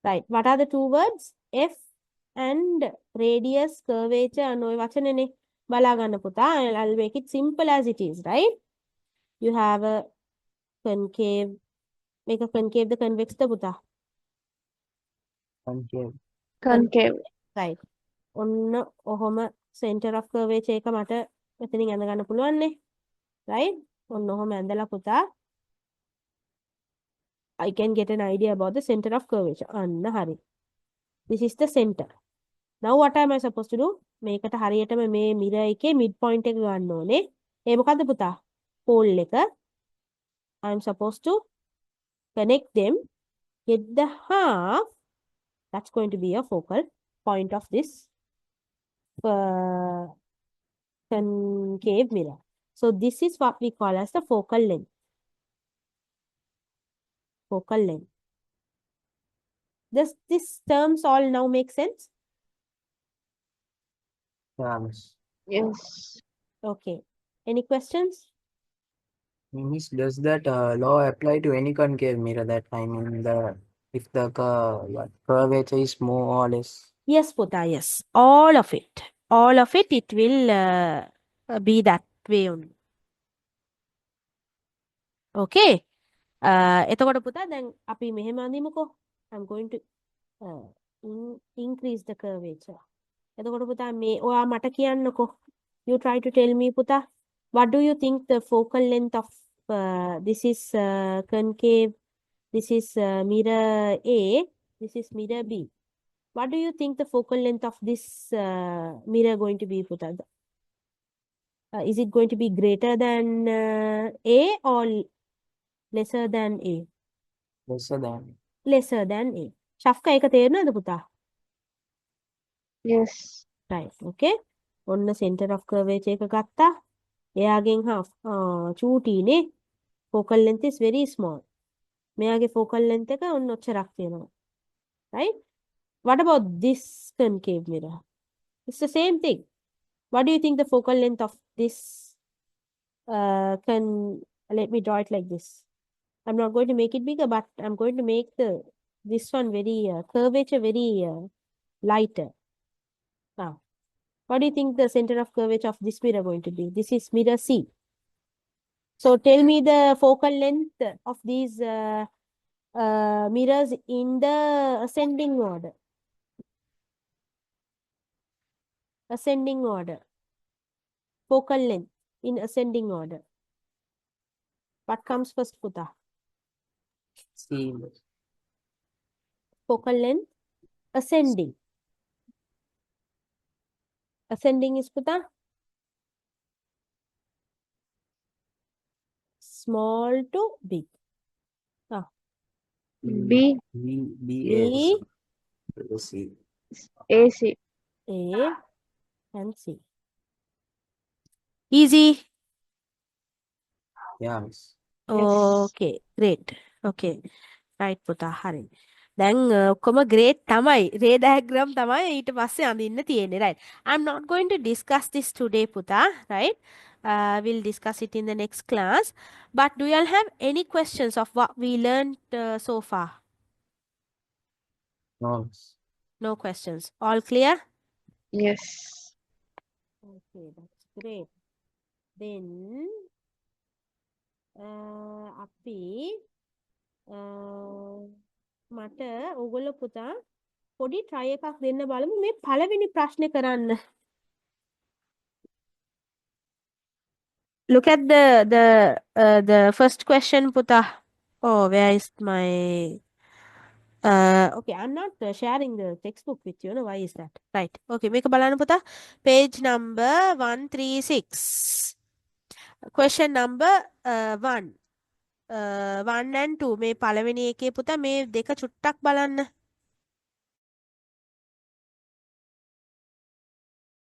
Right. What are the two words? F and radius, curvature, and ඔය වචනනේ බලා ගන්න පුතා. I'll make it simple as it is, right? You have a concave, make a concave the convex ද පුතා. concave. concave. Right. ඔන්න ඔහොම center of curvature එක මට මෙතනින් ඇඳ ගන්න පුළුවන් නේ. Right? ඔන්න ඔහොම ඇඳලා පුතා. I can get an idea about the center of curvature. අන්න හරි. This is the center. Now what am I supposed to do? මේකට හරියටම මේ mirror එකේ midpoint එක ගන්න ඕනේ. ඒ මොකද්ද පුතා? pole එක. I'm supposed to connect them, get the half. That's going to be a focal point of this concave mirror. So this is what we call as the focal length. Focal length. Does these terms all now make sense? Yeah, miss. Yes. Okay. Any questions? Miss, does that law apply to any concave mirror? That I mean, if the curvature is more or less. Yes, Puta, yes. All of it. All of it, it will be that way only. Okay. එතකොට පුතා දැන් අපි මෙහෙම අඳිමුකෝ. I'm going to increase the curvature. එතකොට පුතා මේ ඔයා මට කියන්නකෝ. You try to tell me පුතා. What do you think the focal length of this is concave, this is mirror A, this is mirror B. What do you think the focal length of this mirror going to be, Puta? Is it going to be greater than A or lesser than A? Lesser than. Lesser than A. Shafka එක තේරෙනවද පුතා? Yes. Right. Okay. ඔන්න center of curvature එක ගත්තා. එයාගෙන් half. චූටිනේ. Focal length is very small. මෙයාගේ focal length එක ඔන්න ඔච්චරක් තියෙනවා. Right? What about this concave mirror? It's the same thing. What do you think the focal length of this let me draw it like this. I'm not going to make it bigger, but I'm going to make this one very curvature very lighter. Now, what do you think the center of curvature of this mirror going to be? This is mirror C. So tell me the focal length of these mirrors in the ascending order. Ascending order. Focal length in ascending order. What comes first, Puta? C. Focal length ascending. Ascending is Puta? Small to big. B. B. B. C. AC. A and C. Easy. Yeah, miss. Okay, great. Okay. Right, Puta. හරි. දැන් ඔක්කොම great තමයි. Ray diagram තමයි ඊට පස්සේ අඳින්න තියෙන්නේ. Right. I'm not going to discuss this today, Puta. Right. We'll discuss it in the next class. But do you all have any questions of what we learned so far? No, miss. No questions. All clear? Yes. Okay, that's great. Then අපි මට ඕගොල්ලෝ පුතා පොඩි try එකක් දෙන්න බලමු මේ පළවෙනි ප්‍රශ්නේ කරන්න. Look at the first question, Puta. Oh, where is my okay, I'm not sharing the textbook with you. No, why is that? Right. Okay, මේක බලන්න පුතා. Page number 136. Question number 1. 1 and 2. මේ පළවෙනි එකේ පුතා මේ දෙක චුට්ටක් බලන්න.